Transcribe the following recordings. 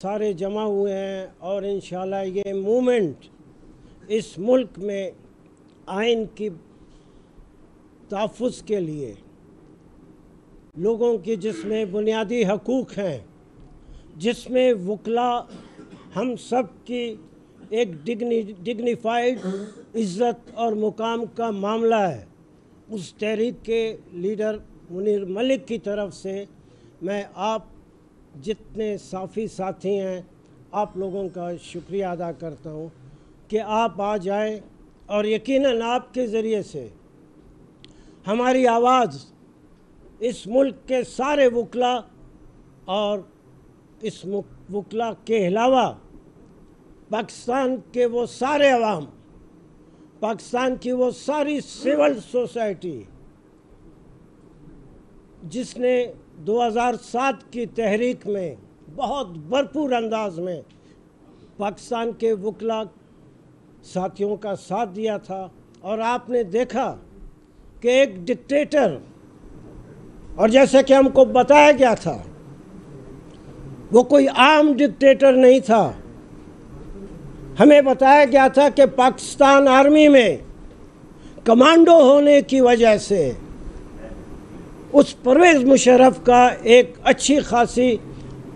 सारे जमा हुए हैं और इंशाल्लाह ये मूवमेंट इस मुल्क में आइन की तहफ़्फ़ुज़ के लिए, लोगों की जिसमें बुनियादी हकूक़ हैं, जिसमें वकला हम सब की एक डिग्निफाइड इज़्ज़त और मुकाम का मामला है, उस तहरीक के लीडर मुनीर मलिक की तरफ से मैं आप जितने साफ़ी साथी हैं आप लोगों का शुक्रिया अदा करता हूँ कि आप आ जाए और यकीनन आपके ज़रिए से हमारी आवाज़ इस मुल्क के सारे वकला और इस वकला के अलावा पाकिस्तान के वो सारे अवाम, पाकिस्तान की वो सारी सिविल सोसाइटी जिसने 2007 की तहरीक में बहुत भरपूर अंदाज में पाकिस्तान के वकला साथियों का साथ दिया था। और आपने देखा कि एक डिक्टेटर, और जैसे कि हमको बताया गया था, वो कोई आम डिक्टेटर नहीं था। हमें बताया गया था कि पाकिस्तान आर्मी में कमांडो होने की वजह से उस परवेज़ मुशर्रफ का एक अच्छी खासी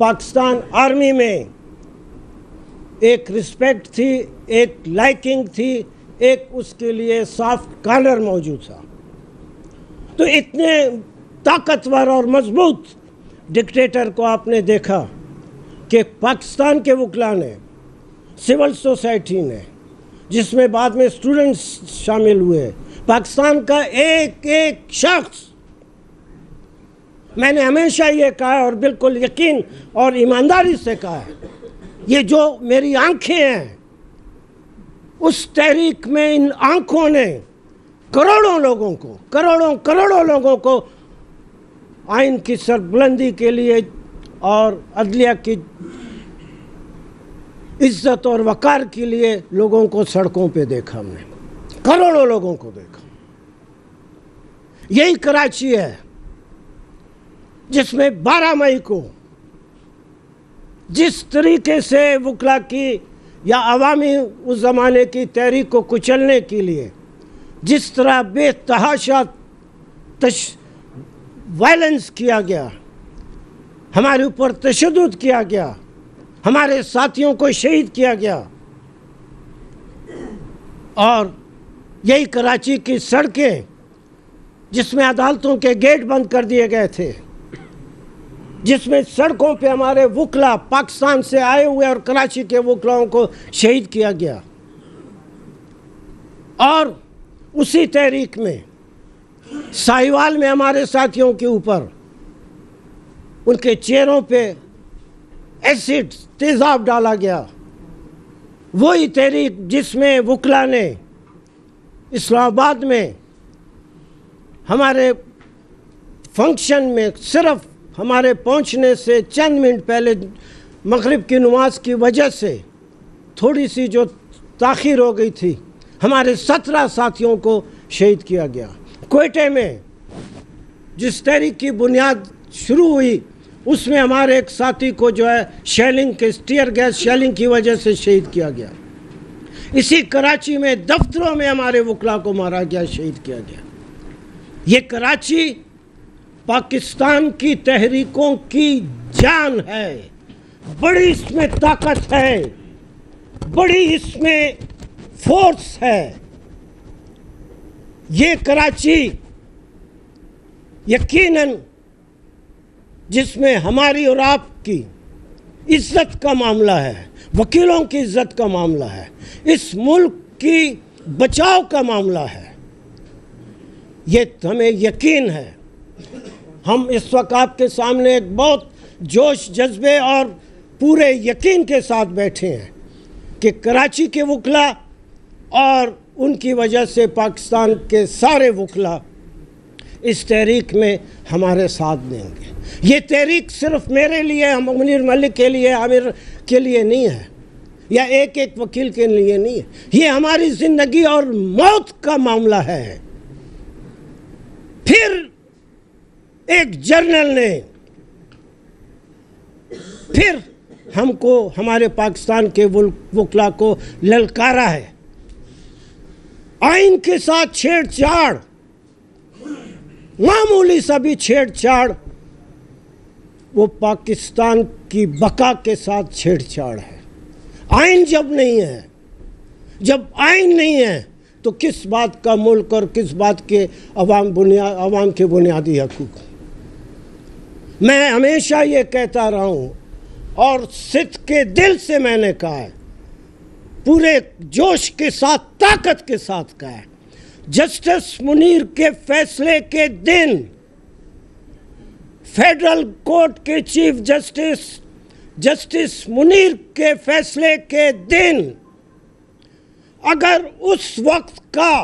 पाकिस्तान आर्मी में एक रिस्पेक्ट थी, एक लाइकिंग थी, एक उसके लिए सॉफ्ट कॉर्नर मौजूद था। तो इतने ताकतवर और मजबूत डिक्टेटर को आपने देखा कि पाकिस्तान के वकला ने, सिविल सोसाइटी ने, जिसमें बाद में स्टूडेंट्स शामिल हुए, पाकिस्तान का एक एक शख्स, मैंने हमेशा ये कहा है और बिल्कुल यकीन और ईमानदारी से कहा है, ये जो मेरी आंखें हैं, उस तहरीक में इन आंखों ने करोड़ों लोगों को, करोड़ों लोगों को आइन की सरबुलंदी के लिए और अदलिया की इज्जत और वक़ार के लिए लोगों को सड़कों पे देखा। हमने करोड़ों लोगों को देखा। यही कराची है जिसमें 12 मई को जिस तरीके से वकला की या अवामी उस ज़माने की तहरीक को कुचलने के लिए जिस तरह बेतहाशा वायलेंस किया गया, हमारे ऊपर तशद्दुद किया गया, हमारे साथियों को शहीद किया गया, और यही कराची की सड़कें जिसमें अदालतों के गेट बंद कर दिए गए थे, जिसमें सड़कों पे हमारे वकला पाकिस्तान से आए हुए और कराची के वकलाओं को शहीद किया गया। और उसी तहरीक में साहिवाल में हमारे साथियों के ऊपर उनके चेहरों पे एसिड तेज़ाब डाला गया। वही तहरीक जिसमें वकला ने इस्लामाबाद में हमारे फंक्शन में सिर्फ हमारे पहुंचने से चंद मिनट पहले मगरिब की नमाज की वजह से थोड़ी सी जो ताख़ीर हो गई थी, हमारे 17 साथियों को शहीद किया गया। क्वेटे में जिस तहरीक की बुनियाद शुरू हुई उसमें हमारे एक साथी को जो है शेलिंग के टीयर गैस शेलिंग की वजह से शहीद किया गया। इसी कराची में दफ्तरों में हमारे वकला को मारा गया, शहीद किया गया। ये कराची पाकिस्तान की तहरीकों की जान है, बड़ी इसमें ताकत है, बड़ी इसमें फोर्स है। ये कराची यकीनन जिसमें हमारी और आपकी इज्जत का मामला है, वकीलों की इज्जत का मामला है, इस मुल्क की बचाव का मामला है, ये हमें यकीन है। हम इस वक्त आपके सामने एक बहुत जोश जज्बे और पूरे यकीन के साथ बैठे हैं कि कराची के वकला और उनकी वजह से पाकिस्तान के सारे वकला इस तहरीक में हमारे साथ देंगे। ये तहरीक सिर्फ मेरे लिए, मुनीर मलिक के लिए, आमिर के लिए नहीं है, या एक एक वकील के लिए नहीं है। ये हमारी ज़िंदगी और मौत का मामला है। फिर एक जर्नल ने, फिर हमको, हमारे पाकिस्तान के वकला को ललकारा है। आइन के साथ छेड़छाड़, मामूली सा भी छेड़छाड़, वो पाकिस्तान की बका के साथ छेड़छाड़ है। आइन जब नहीं है, जब आइन नहीं है तो किस बात का मुल्क और किस बात के अवाम के बुनियादी हकूक़। मैं हमेशा ये कहता रहा हूँ और सिद्ध के दिल से मैंने कहा है, पूरे जोश के साथ, ताकत के साथ कहा है, जस्टिस मुनीर के फैसले के दिन, फेडरल कोर्ट के चीफ जस्टिस मुनीर के फैसले के दिन अगर उस वक्त का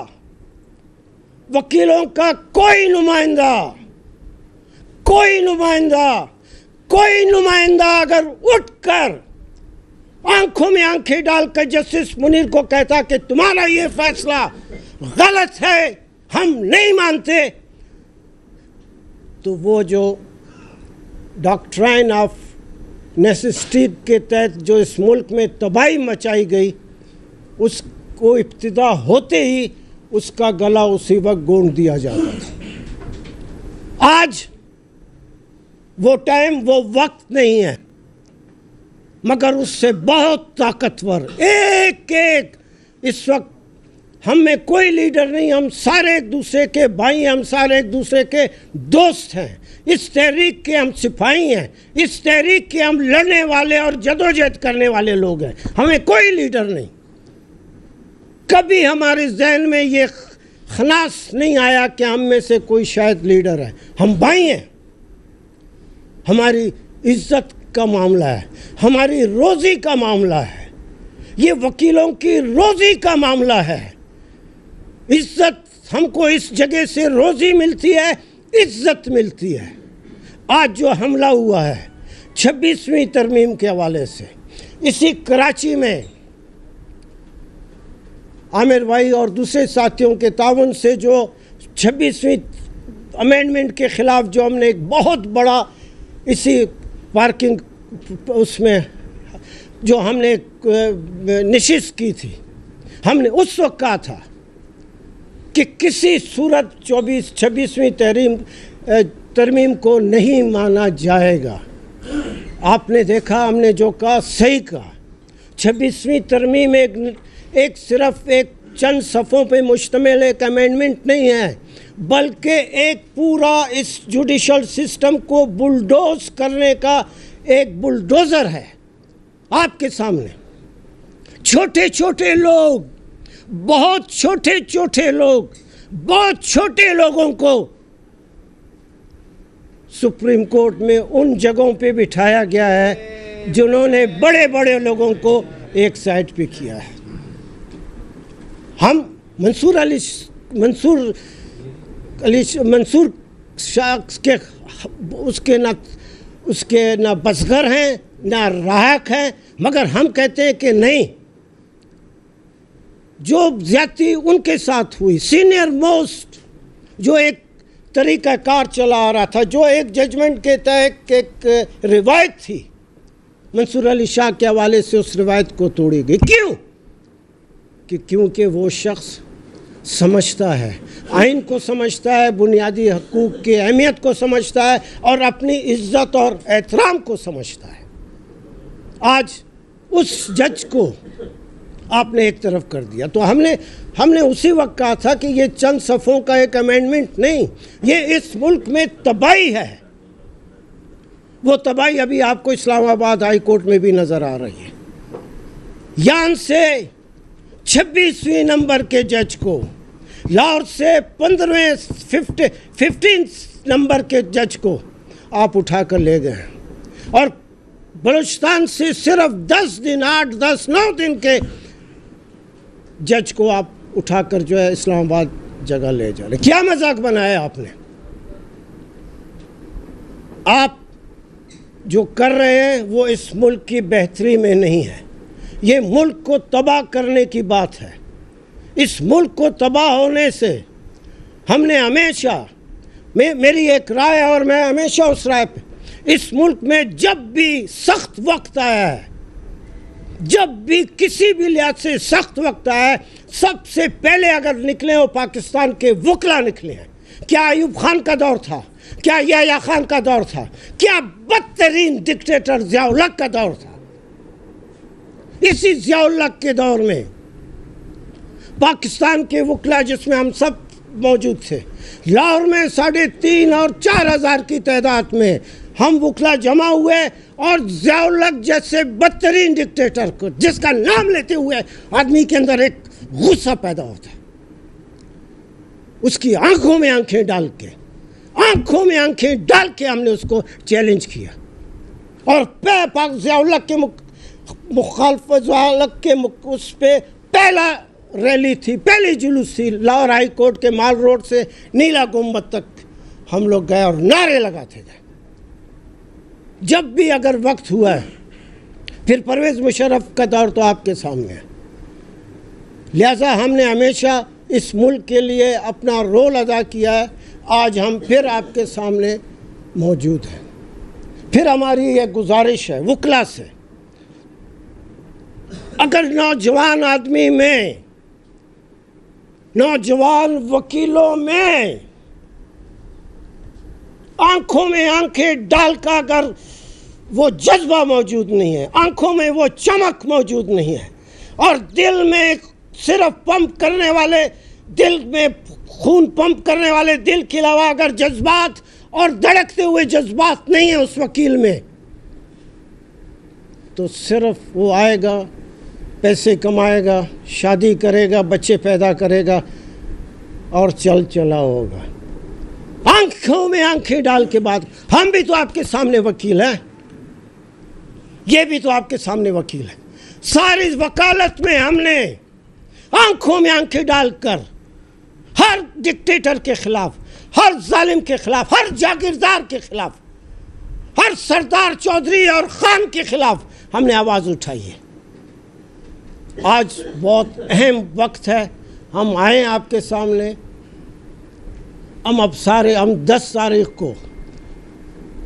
वकीलों का कोई नुमाइंदा अगर उठकर आंखों में आंखें डालकर जस्टिस मुनीर को कहता कि तुम्हारा ये फैसला गलत है, हम नहीं मानते, तो वो जो डॉक्ट्राइन ऑफ नेसेसिटी के तहत जो इस मुल्क में तबाही मचाई गई, उसको इब्तिदा होते ही उसका गला उसी वक्त गोंद दिया जाता था। आज वो टाइम, वो वक्त नहीं है, मगर उससे बहुत ताकतवर एक इस वक्त हम में कोई लीडर नहीं, हम सारे एक दूसरे के भाई हैं, हम सारे एक दूसरे के दोस्त हैं, इस तहरीक के हम सिपाही हैं, इस तहरीक के हम लड़ने वाले और जदोजहद करने वाले लोग हैं, हमें कोई लीडर नहीं। कभी हमारे जहन में ये खनास नहीं आया कि हम में से कोई शायद लीडर है। हम भाई हैं, हमारी इज्जत का मामला है, हमारी रोज़ी का मामला है, ये वकीलों की रोज़ी का मामला है। इज्जत, हमको इस जगह से रोज़ी मिलती है, इज्जत मिलती है। आज जो हमला हुआ है 26वीं तरमीम के हवाले से, इसी कराची में आमिर भाई और दूसरे साथियों के ताउन से जो 26वीं अमेंडमेंट के ख़िलाफ़ जो हमने एक बहुत बड़ा इसी पार्किंग उसमें जो हमने निशिस्त की थी, हमने उस वक्त कहा था कि किसी सूरत 26वीं तरमीम को नहीं माना जाएगा। आपने देखा, हमने जो कहा सही कहा। 26वीं तरमीम एक सिर्फ एक चंद सफ़ों पे मुश्तमिल एक अमेंडमेंट नहीं है, बल्कि एक पूरा इस जुडिशल सिस्टम को बुलडोज करने का एक बुलडोज़र है। आपके सामने छोटे छोटे लोग, बहुत छोटे लोग, बहुत छोटे लोगों को सुप्रीम कोर्ट में उन जगहों पे बिठाया गया है जिन्होंने बड़े बड़े लोगों को एक साइड पे किया है। हम मंसूर शख्स के उसके ना बसगर हैं ना राहक हैं, मगर हम कहते हैं कि नहीं, जो ज्यादती उनके साथ हुई, सीनियर मोस्ट जो एक तरीक़ाकार चला आ रहा था, जो एक जजमेंट के तहत एक रिवायत थी, मंसूर अली शाह के हवाले से उस रिवायत को तोड़ी गई। क्यों? क्योंकि वो शख्स समझता है, आइन को समझता है, बुनियादी हकूक़ की अहमियत को समझता है और अपनी इज़्ज़त और एहतराम को समझता है। आज उस जज को आपने एक तरफ कर दिया। तो हमने उसी वक्त कहा था कि ये चंद सफ़ों का एक अमेंडमेंट नहीं, ये इस मुल्क में तबाही है। वो तबाही अभी आपको इस्लामाबाद हाई कोर्ट में भी नज़र आ रही है। यहाँ से 26वीं नंबर के जज को, लाहौर से 15 नंबर के जज को आप उठा कर ले गए, और बलूचिस्तान से सिर्फ 10 दिन, 8, 10, 9 दिन के जज को आप उठाकर जो है इस्लामाबाद जगह ले जा रहे। क्या मजाक बनाया आपने? आप जो कर रहे हैं वो इस मुल्क की बेहतरी में नहीं है, ये मुल्क को तबाह करने की बात है। इस मुल्क को तबाह होने से हमने हमेशा, मेरी एक राय है और मैं हमेशा उस राय पे, इस मुल्क में जब भी सख्त वक्त आया है, जब भी किसी भी लिहाज से सख्त वक्त आया है, सबसे पहले अगर निकले हो पाकिस्तान के वकला निकले हैं। क्या अयूब खान का दौर था, क्या याह्या खान का दौर था, क्या बदतरीन डिक्टेटर ज़िया-उल हक का दौर था। इसी ज़िया-उल हक के दौर में पाकिस्तान के वकला, जिसमें हम सब मौजूद थे, लाहौर में 3,500 और 4,000 की तादाद में हम वकला जमा हुए और ज़िया-उल हक जैसे बदतरीन डिक्टेटर को, जिसका नाम लेते हुए आदमी के अंदर एक गुस्सा पैदा होता है, उसकी आंखों में आंखें डाल के हमने उसको चैलेंज किया। और ज़िया-उल हक के मुखालफत, ज़िया-उल हक के उस पर पहला रैली थी, पहली जुलूस थी, लाहौर हाई कोर्ट के माल रोड से नीला गुंबद तक हम लोग गए और नारे लगाते गए। जब भी अगर वक्त हुआ है, फिर परवेज़ मुशर्रफ का दौर तो आपके सामने है, लिहाजा हमने हमेशा इस मुल्क के लिए अपना रोल अदा किया है। आज हम फिर आपके सामने मौजूद हैं। फिर हमारी ये गुजारिश है वकला से, अगर नौजवान आदमी में, नौजवान वकीलों में आंखों में आंखें डालकर अगर वो जज्बा मौजूद नहीं है, आंखों में वो चमक मौजूद नहीं है, और दिल में सिर्फ पंप करने वाले, दिल में खून पंप करने वाले दिल के अलावा अगर जज्बात और धड़कते हुए जज्बात नहीं है उस वकील में, तो सिर्फ वो आएगा, पैसे कमाएगा, शादी करेगा, बच्चे पैदा करेगा और चला होगा। आंखों में आंखें डाल के बात। हम भी तो आपके सामने वकील हैं, ये भी तो आपके सामने वकील है। सारी वकालत में हमने आंखों में आंखें डालकर हर डिक्टेटर के खिलाफ, हर जालिम के खिलाफ, हर जागीरदार के खिलाफ, हर सरदार चौधरी और खान के खिलाफ हमने आवाज़ उठाई है। आज बहुत अहम वक्त है, हम आए आपके सामने। हम 10 तारीख को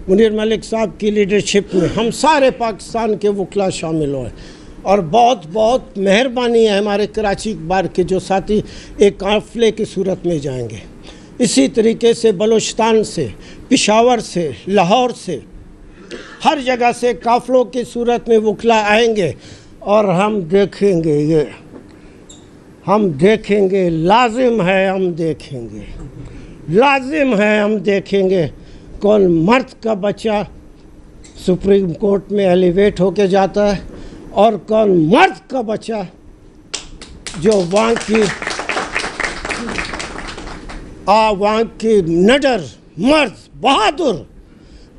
मुनीर मलिक साहब की लीडरशिप में हम सारे पाकिस्तान के वकला शामिल हुए, और बहुत बहुत मेहरबानी है हमारे कराची बार के जो साथी एक काफ़िले की सूरत में जाएंगे। इसी तरीके से बलूचिस्तान से, पेशावर से, लाहौर से, हर जगह से काफ़िलों की सूरत में वकला आएंगे और हम देखेंगे, ये हम देखेंगे, लाजिम है हम देखेंगे, लाजिम है हम देखेंगे कौन मर्द का बच्चा सुप्रीम कोर्ट में एलिवेट होके जाता है और कौन मर्द का बच्चा जो वहाँ की नडर मर्द, बहादुर,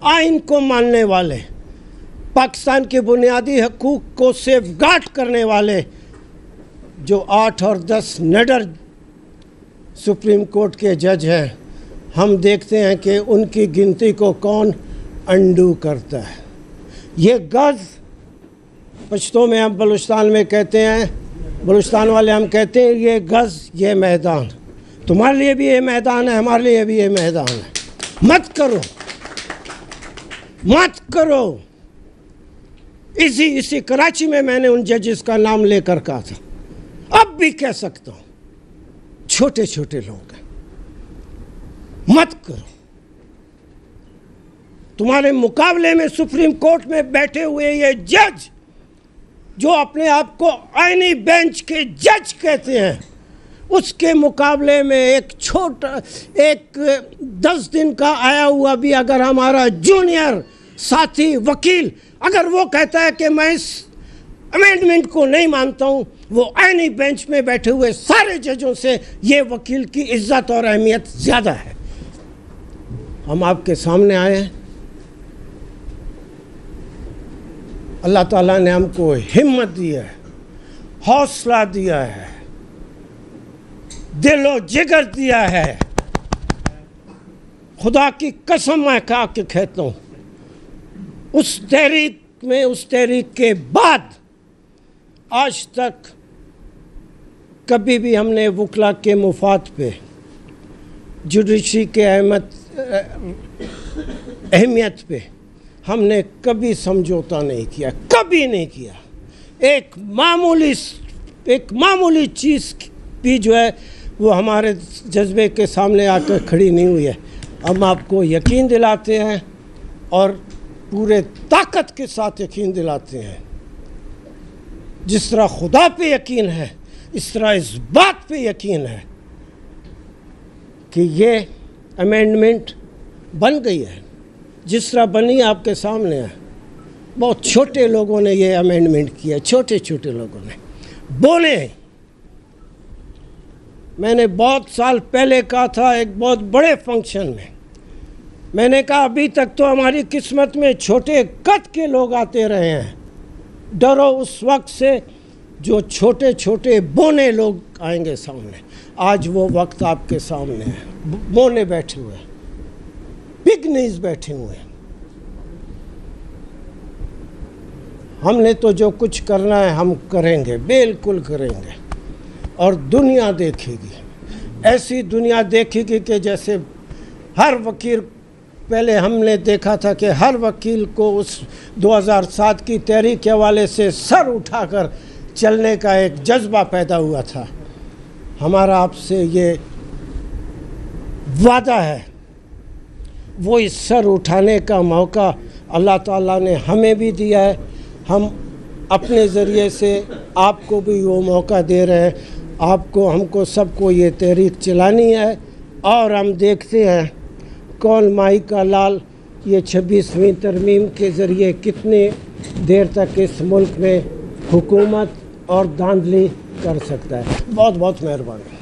आइन को मानने वाले, पाकिस्तान के बुनियादी हकूक़ को सेफगार्ड करने वाले जो 8 और 10 नडर सुप्रीम कोर्ट के जज हैं, हम देखते हैं कि उनकी गिनती को कौन अंडू करता है। ये गज़ पश्तो में हम बलूचिस्तान में कहते हैं, बलूचिस्तान वाले हम कहते हैं ये गज़, ये मैदान। तुम्हारे लिए भी ये मैदान है, हमारे लिए भी ये मैदान है। मत करो, मत करो। इसी कराची में मैंने उन जजेस का नाम लेकर कहा था, अब भी कह सकता हूँ, छोटे छोटे लोग हैं, मत करो। तुम्हारे मुकाबले में सुप्रीम कोर्ट में बैठे हुए ये जज जो अपने आप को आईनी बेंच के जज कहते हैं, उसके मुकाबले में एक 10 दिन का आया हुआ भी अगर हमारा जूनियर साथी वकील अगर वो कहता है कि मैं इस अमेंडमेंट को नहीं मानता हूँ, वो आईनी बेंच में बैठे हुए सारे जजों से ये वकील की इज्जत और अहमियत ज़्यादा है। हम आपके सामने आए हैं, अल्लाह ताला ने हमको हिम्मत दी है, हौसला दिया है, दिलो जिगर दिया है। खुदा की कसम मैं कहा के कहता हूँ, उस तहरीक के बाद आज तक कभी भी हमने वकला के मुफाद पे, जुडिशरी के अहमियत पे, हमने कभी समझौता नहीं किया, कभी नहीं किया। एक मामूली चीज़ भी जो है वो हमारे जज्बे के सामने आकर खड़ी नहीं हुई है। हम आपको यकीन दिलाते हैं और पूरे ताकत के साथ यकीन दिलाते हैं, जिस तरह खुदा पे यकीन है इस तरह इस बात पे यकीन है कि ये अमेंडमेंट बन गई है। जिस तरह बनी आपके सामने है। बहुत छोटे लोगों ने ये अमेंडमेंट किया, छोटे छोटे लोगों ने बोले। मैंने बहुत साल पहले कहा था एक बहुत बड़े फंक्शन में, मैंने कहा अभी तक तो हमारी किस्मत में छोटे कद के लोग आते रहे हैं, डरो उस वक्त से जो छोटे छोटे बोने लोग आएंगे सामने। आज वो वक्त आपके सामने है, बोने बैठे हुए हैं, पिगनीज बैठे हुए हैं। हमने तो जो कुछ करना है हम करेंगे, बिल्कुल करेंगे, और दुनिया देखेगी, ऐसी दुनिया देखेगी कि जैसे हर वकील, पहले हमने देखा था कि हर वकील को उस 2007 की तहरीक के हवाले से सर उठाकर चलने का एक जज्बा पैदा हुआ था। हमारा आपसे ये वादा है, वो इस सर उठाने का मौका अल्लाह ताला ने हमें भी दिया है। हम अपने ज़रिए से आपको भी वो मौका दे रहे हैं। आपको, हमको, सबको ये तहरीक चलानी है और हम देखते हैं कौन माई का लाल ये 26वीं तरमीम के ज़रिए कितने देर तक इस मुल्क में हुकूमत और धांधली कर सकता है। बहुत बहुत मेहरबानी।